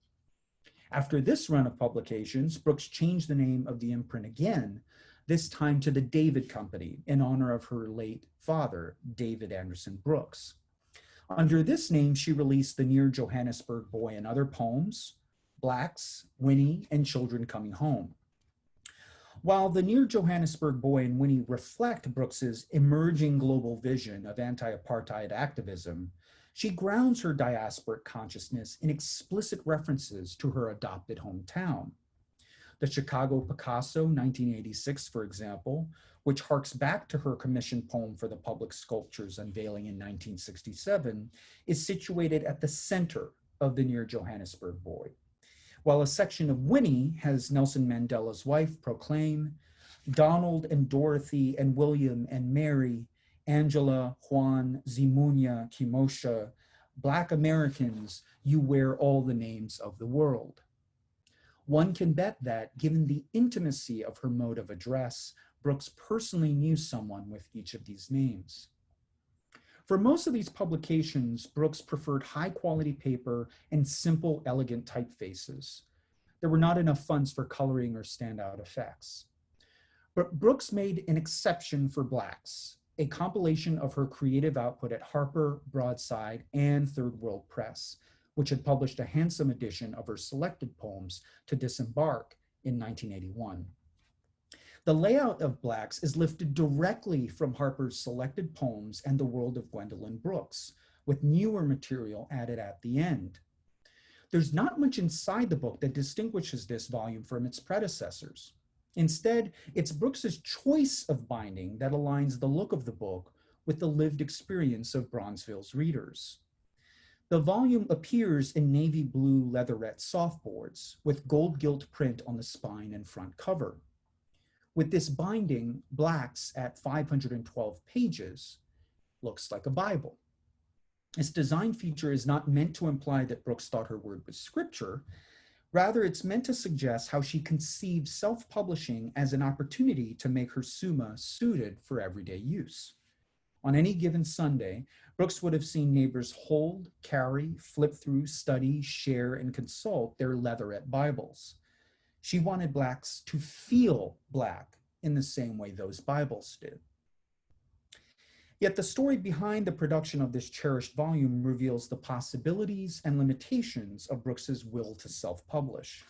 After this run of publications, Brooks changed the name of the imprint again, this time to the David Company in honor of her late father, David Anderson Brooks. Under this name, she released the Near Johannesburg Boy and Other Poems, Blacks, Winnie, and Children Coming Home. While the Near Johannesburg Boy and Winnie reflect Brooks's emerging global vision of anti-apartheid activism, she grounds her diasporic consciousness in explicit references to her adopted hometown. The Chicago Picasso, 1986, for example, which harks back to her commissioned poem for the public sculpture's unveiling in 1967, is situated at the center of the Near Johannesburg Boy, while a section of Winnie has Nelson Mandela's wife proclaim, Donald and Dorothy and William and Mary, Angela, Juan, Zimunya, Kimosha, Black Americans, you wear all the names of the world. One can bet that, given the intimacy of her mode of address, Brooks personally knew someone with each of these names. For most of these publications, Brooks preferred high-quality paper and simple, elegant typefaces. There were not enough funds for coloring or standout effects. But Brooks made an exception for Blacks, a compilation of her creative output at Harper, Broadside, and Third World Press, which had published a handsome edition of her selected poems to disembark in 1981. The layout of Blacks is lifted directly from Harper's selected poems and the world of Gwendolyn Brooks, with newer material added at the end. There's not much inside the book that distinguishes this volume from its predecessors. Instead, it's Brooks's choice of binding that aligns the look of the book with the lived experience of Bronzeville's readers. The volume appears in navy blue leatherette softboards with gold gilt print on the spine and front cover. With this binding, Blacks at 512 pages looks like a Bible. Its design feature is not meant to imply that Brooks thought her word was scripture. Rather, it's meant to suggest how she conceived self-publishing as an opportunity to make her summa suited for everyday use. On any given Sunday, Brooks would have seen neighbors hold, carry, flip through, study, share, and consult their leatherette Bibles. She wanted Blacks to feel Black in the same way those Bibles did. Yet the story behind the production of this cherished volume reveals the possibilities and limitations of Brooks's will to self-publish.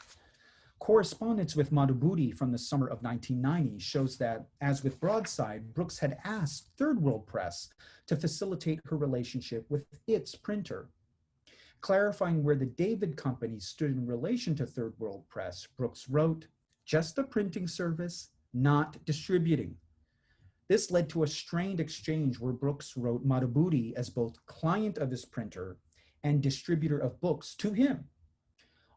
Correspondence with Madhubuti from the summer of 1990 shows that, as with Broadside, Brooks had asked Third World Press to facilitate her relationship with its printer. Clarifying where the David Company stood in relation to Third World Press, Brooks wrote, "Just a printing service, not distributing." This led to a strained exchange where Brooks wrote Madhubuti as both client of his printer and distributor of books to him.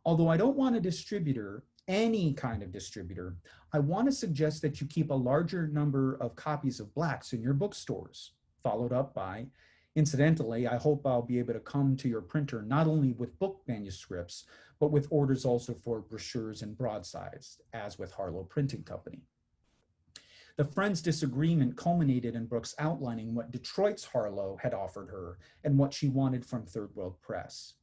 Although I don't want a distributor, any kind of distributor, I want to suggest that you keep a larger number of copies of Blacks in your bookstores, followed up by, incidentally, I hope I'll be able to come to your printer not only with book manuscripts, but with orders also for brochures and broadsides, as with Harlow Printing Company. The friends' disagreement culminated in Brooks outlining what Detroit's Harlow had offered her and what she wanted from Third World Press.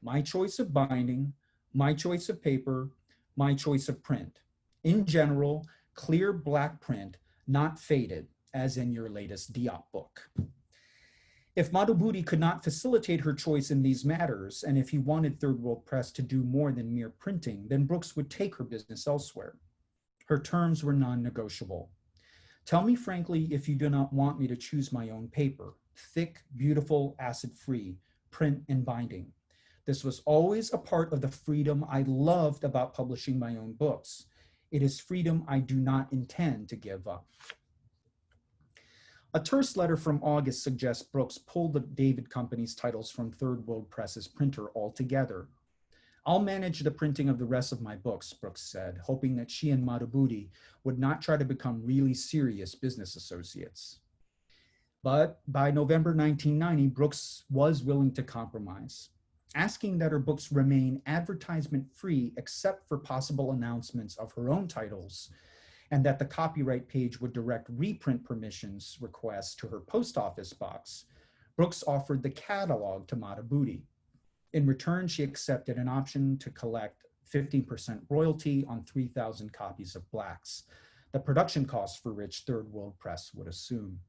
My choice of binding, my choice of paper, my choice of print. In general, clear Black print, not faded, as in your latest Diop book. If Madhubuti could not facilitate her choice in these matters, and if he wanted Third World Press to do more than mere printing, then Brooks would take her business elsewhere. Her terms were non-negotiable. Tell me frankly if you do not want me to choose my own paper, thick, beautiful, acid-free, print and binding. This was always a part of the freedom I loved about publishing my own books. It is freedom I do not intend to give up. A terse letter from August suggests Brooks pulled the David Company's titles from Third World Press's printer altogether. I'll manage the printing of the rest of my books, Brooks said, hoping that she and Madhubuti would not try to become really serious business associates. But by November 1990, Brooks was willing to compromise, asking that her books remain advertisement-free except for possible announcements of her own titles, and that the copyright page would direct reprint permissions requests to her post office box. Brooks offered the catalog to Madhubuti. In return, she accepted an option to collect 15% royalty on 3,000 copies of Blacks, the production costs for which Third World Press would assume.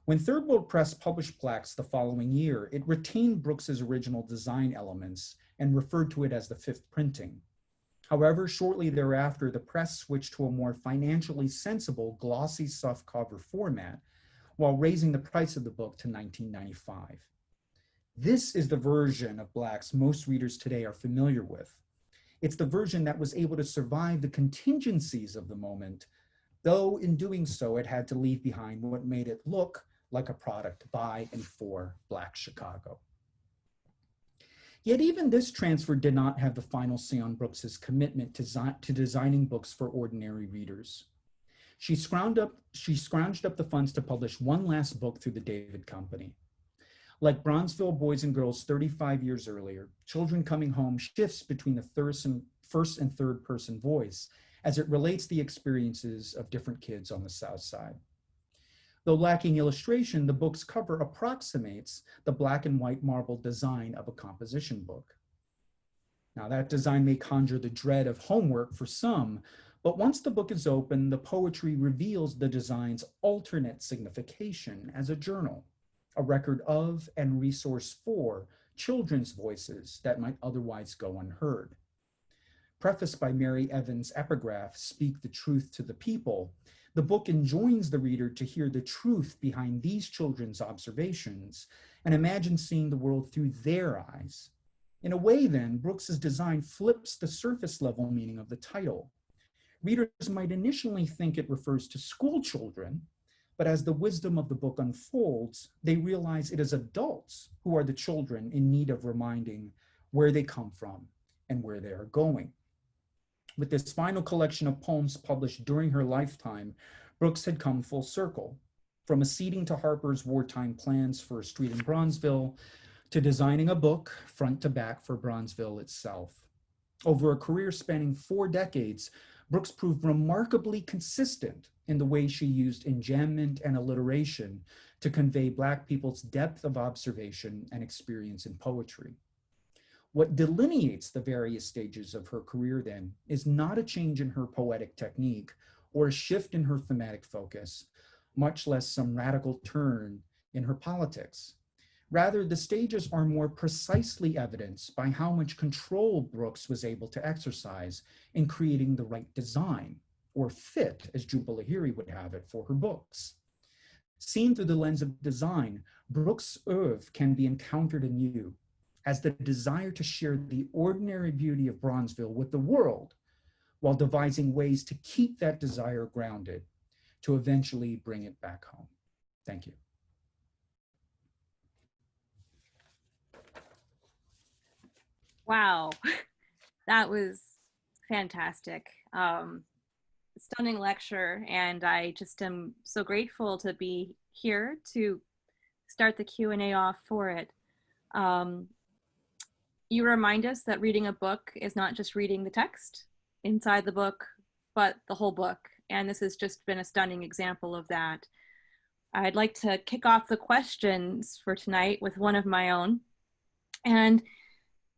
When Third World Press published Blacks the following year, it retained Brooks's original design elements and referred to it as the fifth printing. However, shortly thereafter, the press switched to a more financially sensible glossy softcover format while raising the price of the book to $19.95. This is the version of Blacks most readers today are familiar with. It's the version that was able to survive the contingencies of the moment, though in doing so, it had to leave behind what made it look like a product by and for Black Chicago. Yet even this transfer did not have the final say on Brooks's commitment to designing books for ordinary readers. She scrounged up the funds to publish one last book through the David Company. Like Bronzeville Boys and Girls 35 years earlier, Children Coming Home shifts between the first and third person voice as it relates the experiences of different kids on the South Side. Though lacking illustration, the book's cover approximates the black and white marble design of a composition book. Now, that design may conjure the dread of homework for some, but once the book is open, the poetry reveals the design's alternate signification as a journal, a record of and resource for children's voices that might otherwise go unheard. Prefaced by Mary Evans' epigraph, "Speak the truth to the people," the book enjoins the reader to hear the truth behind these children's observations and imagine seeing the world through their eyes. In a way, then, Brooks's design flips the surface level meaning of the title. Readers might initially think it refers to school children, but as the wisdom of the book unfolds, they realize it is adults who are the children in need of reminding where they come from and where they are going. With this final collection of poems published during her lifetime, Brooks had come full circle, from acceding to Harper's wartime plans for a street in Bronzeville to designing a book front to back for Bronzeville itself. Over a career spanning 4 decades, Brooks proved remarkably consistent in the way she used enjambment and alliteration to convey Black people's depth of observation and experience in poetry. What delineates the various stages of her career, then, is not a change in her poetic technique or a shift in her thematic focus, much less some radical turn in her politics. Rather, the stages are more precisely evidenced by how much control Brooks was able to exercise in creating the right design, or fit, as JHUMPA LAHIRI would have it, for her books. Seen through the lens of design, Brooks' oeuvre can be encountered anew as the desire to share the ordinary beauty of Bronzeville with the world, while devising ways to keep that desire grounded, to eventually bring it back home. Thank you.
Wow, that was fantastic. Stunning lecture, and I just am so grateful to be here to start the Q&A off for it. You remind us that reading a book is not just reading the text inside the book, but the whole book, and this has just been a stunning example of that. I'd like to kick off the questions for tonight with one of my own, and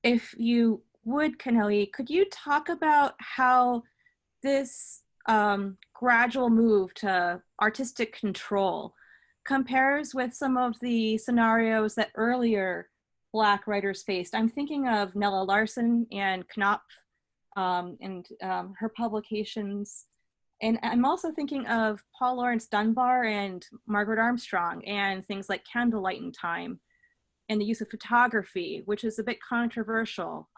if you would, Kinohi, could you talk about how this gradual move to artistic control compares with some of the scenarios that earlier Black writers faced? I'm thinking of Nella Larson and Knopf and her publications. And I'm also thinking of Paul Laurence Dunbar and Margaret Armstrong and things like Candlelight in Time and the use of photography, which is a bit controversial.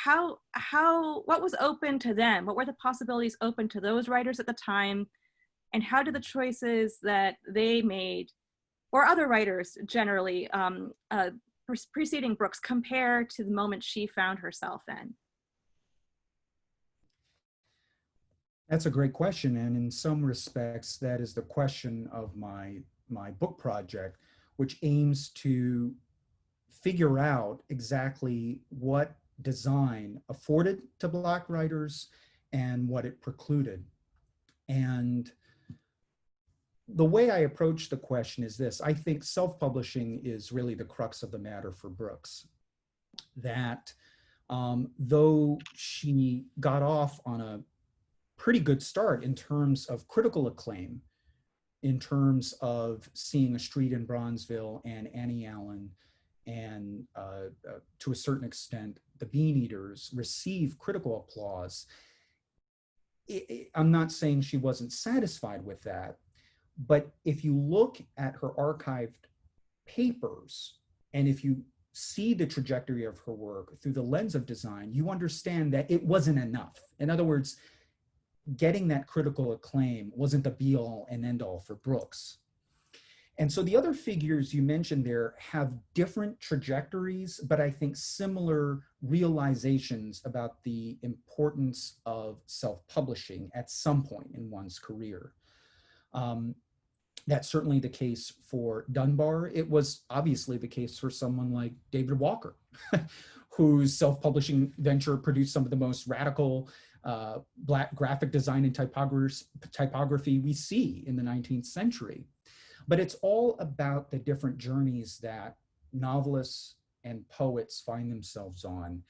What was open to them? What were the possibilities open to those writers at the time? And how did the choices that they made, or other writers generally, preceding Brooks, compare to the moment she found herself in?
That's a great question. And in some respects, that is the question of my book project, which aims to figure out exactly what design afforded to Black writers and what it precluded. And the way I approach the question is this: I think self-publishing is really the crux of the matter for Brooks. That though she got off on a pretty good start in terms of critical acclaim, in terms of seeing A Street in Bronzeville and Annie Allen and to a certain extent, The Bean Eaters receive critical applause. I'm not saying she wasn't satisfied with that, but if you look at her archived papers, and if you see the trajectory of her work through the lens of design, you understand that it wasn't enough. In other words, getting that critical acclaim wasn't the be all and end all for Brooks. And so the other figures you mentioned there have different trajectories, but I think similar realizations about the importance of self-publishing at some point in one's career. That's certainly the case for Dunbar. It was obviously the case for someone like David Walker, whose self-publishing venture produced some of the most radical Black graphic design and typography we see in the 19th century. But it's all about the different journeys that novelists and poets find themselves on,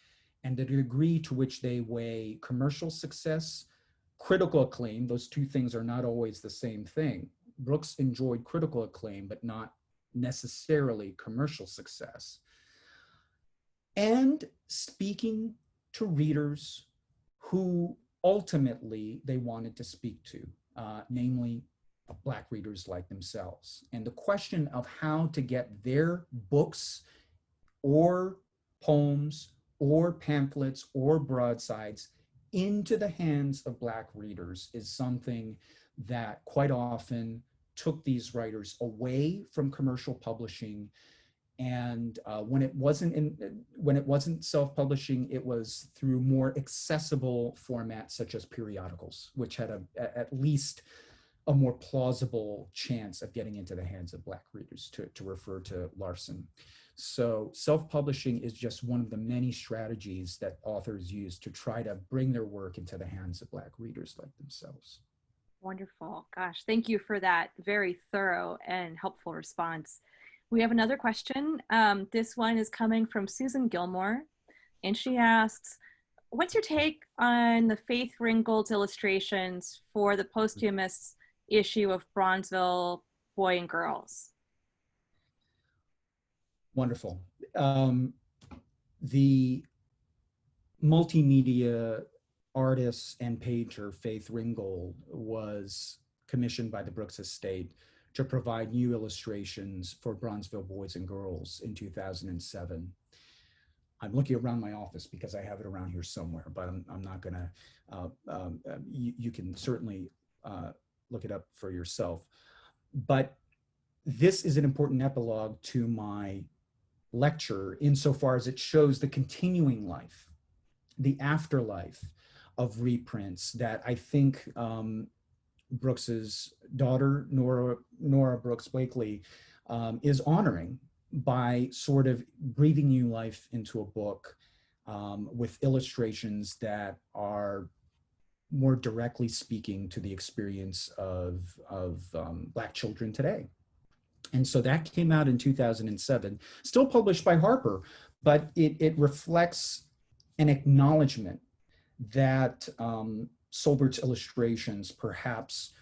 and the degree to which they weigh commercial success, critical acclaim. Those two things are not always the same thing. Brooks enjoyed critical acclaim, but not necessarily commercial success. And speaking to readers who ultimately they wanted to speak to, namely Black readers like themselves. And the question of how to get their books or poems or pamphlets or broadsides into the hands of Black readers is something that quite often took these writers away from commercial publishing. And when it wasn't self-publishing, it was through more accessible formats such as periodicals, which had at least a more plausible chance of getting into the hands of Black readers, to refer to Larson. So self-publishing is just one of the many strategies that authors use to try to bring their work into the hands of Black readers like themselves.
Wonderful. Gosh, thank you for that very thorough and helpful response. We have another question. This one is coming from Susan Gilmore, and she asks, what's your take on the Faith Ringgold's illustrations for the posthumous issue of Bronzeville Boy and Girls?
Wonderful. The multimedia artist and painter Faith Ringgold was commissioned by the Brooks estate to provide new illustrations for Bronzeville Boys and Girls in 2007. I'm looking around my office because I have it around here somewhere, but I'm not gonna, you can certainly look it up for yourself. But this is an important epilogue to my lecture insofar as it shows the continuing life, the afterlife of reprints that I think Brooks's daughter, Nora Brooks Blakely, is honoring by sort of breathing new life into a book with illustrations that are more directly speaking to the experience of Black children today. And so that came out in 2007, still published by Harper, but it reflects an acknowledgement that Solbert's illustrations perhaps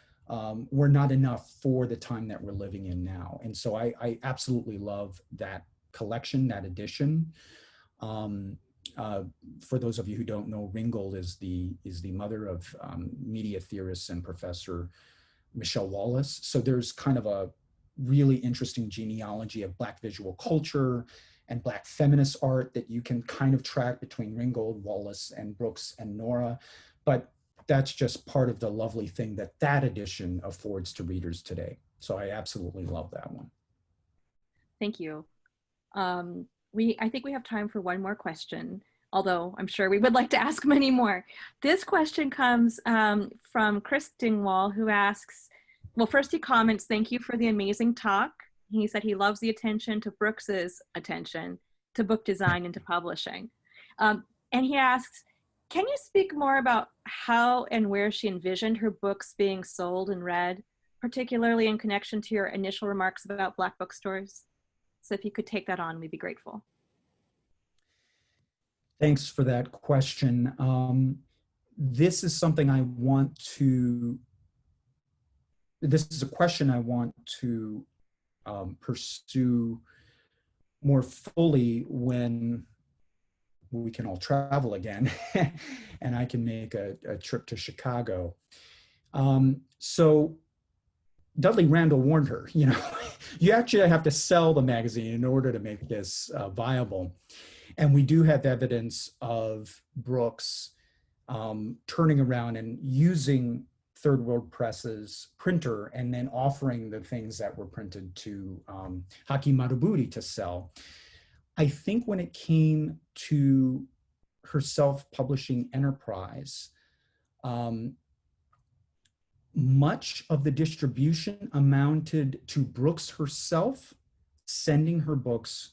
were not enough for the time that we're living in now. And so I absolutely love that collection, that edition. For those of you who don't know, Ringgold is the mother of media theorist and professor Michelle Wallace. So there's kind of a really interesting genealogy of Black visual culture and Black feminist art that you can kind of track between Ringgold, Wallace, and Brooks and Nora. But that's just part of the lovely thing that that edition affords to readers today. So I absolutely love that one. Thank you.
I think we have time for one more question, although I'm sure we would like to ask many more. This question comes from Chris Dingwall, who asks, well, first he comments, thank you for the amazing talk. He said he loves the attention to Brooks's attention to book design and to publishing. And he asks, can you speak more about how and where she envisioned her books being sold and read, particularly in connection to your initial remarks about Black bookstores? So if you could take that on, we'd be grateful.
Thanks for that question. This is something I want to, this is a question I want to pursue more fully when we can all travel again and I can make a trip to Chicago. So Dudley Randall warned her, you know, you actually have to sell the magazine in order to make this viable. And we do have evidence of Brooks turning around and using third world presses printer and then offering the things that were printed to Haki Maruburi to sell. I think when it came to her self-publishing enterprise, much of the distribution amounted to Brooks herself sending her books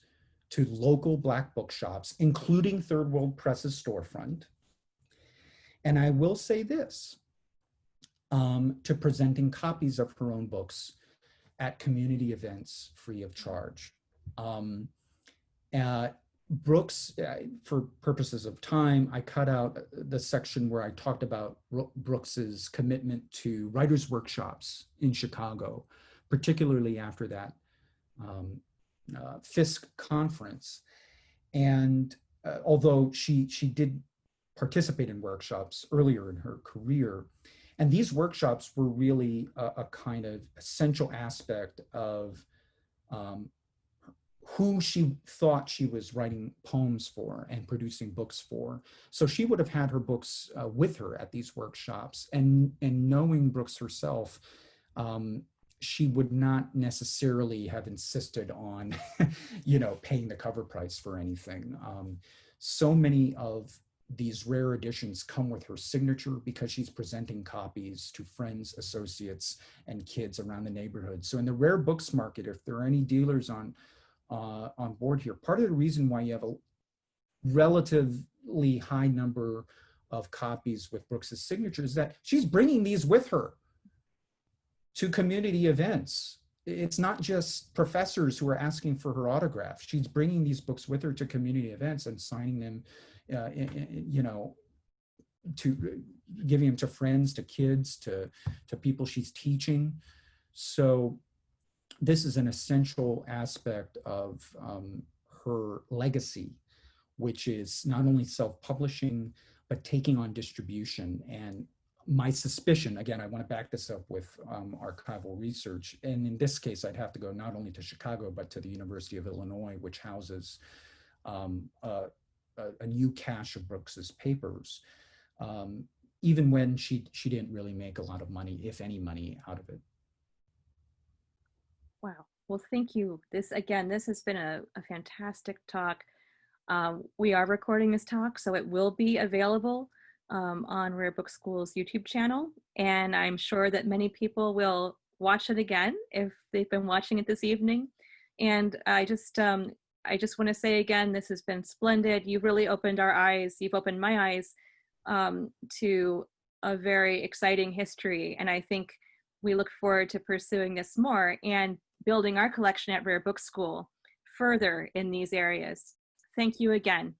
to local Black bookshops, including Third World Press's storefront. And I will say this, to presenting copies of her own books at community events free of charge. Brooks, for purposes of time, I cut out the section where I talked about Brooks's commitment to writers' workshops in Chicago, particularly after that Fisk conference. And although she did participate in workshops earlier in her career, and these workshops were really a kind of essential aspect of who she thought she was writing poems for and producing books for. So she would have had her books with her at these workshops, and knowing Brooks herself, she would not necessarily have insisted on, paying the cover price for anything. So many of these rare editions come with her signature because she's presenting copies to friends, associates, and kids around the neighborhood. So in the rare books market, if there are any dealers on board here, part of the reason why you have a relatively high number of copies with Brooks's signature is that she's bringing these with her to community events. It's not just professors who are asking for her autograph. She's bringing these books with her to community events and signing them, to giving them to friends, to kids, to people she's teaching. So this is an essential aspect of her legacy, which is not only self-publishing, but taking on distribution. And my suspicion, again, I want to back this up with archival research. And in this case, I'd have to go not only to Chicago, but to the University of Illinois, which houses a new cache of Brooks's papers, even when she didn't really make a lot of money, if any money, out of it.
Wow. Well, thank you. This has been a fantastic talk. We are recording this talk, so it will be available on Rare Book School's YouTube channel. And I'm sure that many people will watch it again if they've been watching it this evening. And I just want to say again, this has been splendid. You've really opened our eyes. You've opened my eyes to a very exciting history. And I think we look forward to pursuing this more and building our collection at Rare Book School further in these areas. Thank you again.